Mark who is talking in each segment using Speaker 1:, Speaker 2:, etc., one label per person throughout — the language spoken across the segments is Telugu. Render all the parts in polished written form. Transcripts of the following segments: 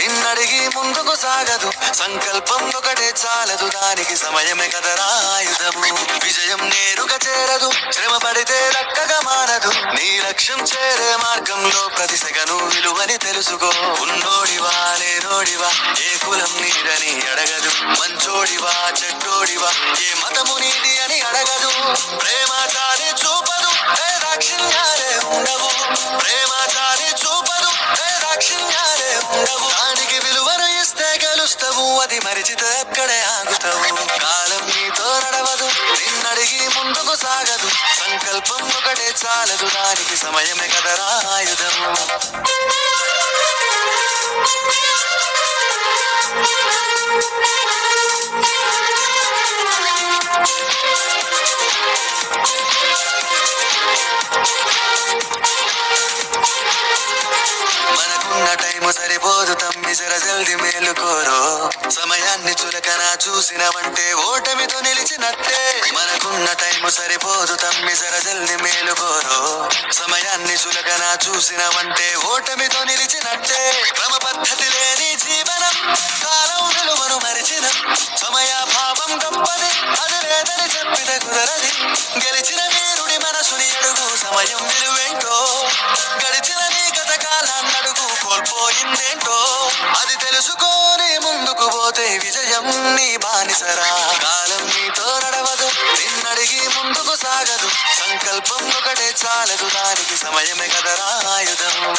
Speaker 1: నిన్నడిగి ముందుకు సాగదు, సంకల్పం ఒకటే చాలదు, దానికి సమయమే కదరా ఆయుధము. విజయం నేరుగా చేరదు, శ్రమ పడితే దక్కగా మానదు, నీ లక్ష్యం చేరే మార్గంలో ప్రతి సెగను విలువని తెలుసుకో. ఉన్నోడివా లేనోడివా, ఏ కులం నీడని అడగదు, మంచోడివా చెడ్డోడివా, ఏ మతము నీది అని అడగదు. ప్రేమ చాలి చూపదు, ఏ దాక్షిణ్యాలే ఉండవు, ప్రేమ చాలి చూపదు, ఏ దాక్షిణ్యాలే ఉండవు. దానికి విలువను ఇస్తే గెలుస్తావు, అది మరిచితే అక్కడే ఆగుతావు. కాలం నీతో నడవదు, నిన్నడిగి ముందుకు సాగదు, సంకల్పం ఒకటే చాలదు, దానికి సమయమే కదరా ఆయుధము. మనకున్న టైము సరిపోదు తమ్మి, జర జల్ది మేలుకోరో. సమయాన్ని చులకన చూసినవంటే ఓటమితో నిలిచినట్టే. మనకున్న టైము సరిపోదు తమ్మి, జర జల్ది మేలుకోరో. సమయాన్ని చులకన చూసినవంటే ఓటమితో నిలిచినట్టే. క్రమ పద్ధతి లేని జీవనం, కాలం విలువను మరిచిన, సమయాభావం గొప్పది, అది లేదని చెప్పిన కుదరది. గెలిచిన వీరుడి మనసుని అడుగు, సమయం విలువేంటో. గడిచిన నీ గత కాలాన్ని అడుగు, కోల్పోయిందేంటో. అది తెలుసుకొని ముందుకు పోతే విజయం నీ బానిసరా. కాలం నీతో నడవదు, నిన్నడిగి ముందుకు సాగదు, సంకల్పం ఒకటే చాలదు, దానికి సమయమే కదరా ఆయుధము.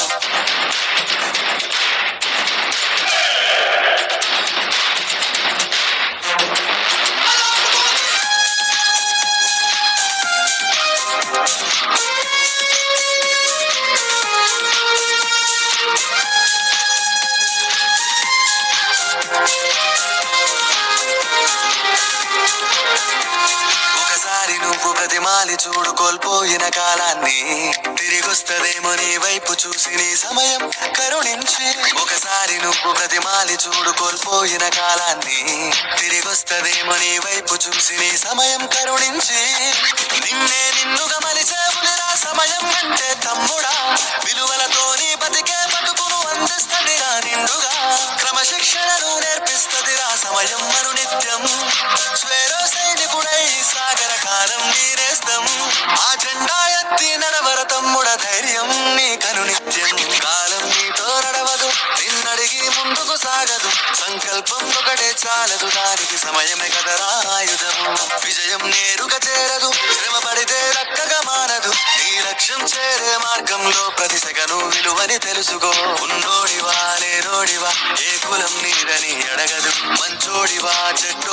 Speaker 1: ఒకసారి నువ్వు ప్రతిమాలి చూడు కోల్పోయిన కాలాన్ని, తిరిగొస్తదేమో నీ వైపు చూసి నీ సమయం కరుణించి. ఒకసారి నువ్వు ప్రతిమాలి చూడు కోల్పోయిన కాలాన్ని, తిరిగొస్తదేమో నీ వైపు చూసి నీ సమయం కరుణించి. నిన్నే నిన్నుగా మలిచేవులిరా సమయం అంటే తమ్ముడా, విలువలతోని బతికే బతుకును అందిస్తదిరా నిండుగా. క్రమశిక్షణను నేర్పిస్తదిరా సమయం మరు నిత్యం. స్వేరో సైనికుడై సాగర కాలం నీరేస్తం, ఆ జెండా ఎత్తి నడవర తమ్ముడ ధైర్యం నీ కను నిత్యం. కాలం నీతో నడవదు, నిన్నడిగి ముందుకు సాగదు, సంకల్పం ఒకటే చాలదు, దానికి సమయమే కదరా ఆయుధము. విజయం నేరుగా చేరదు, శ్రమ పడితే దక్కగా మానదు, నీ లక్ష్యం చేరే మార్గంలో ప్రతి సెగను విలువని తెలుసుకో. ఉన్నోడివా లేనోడివా, ఏ కులం నీదని అడగదు, మంచోడివా చెడ్డో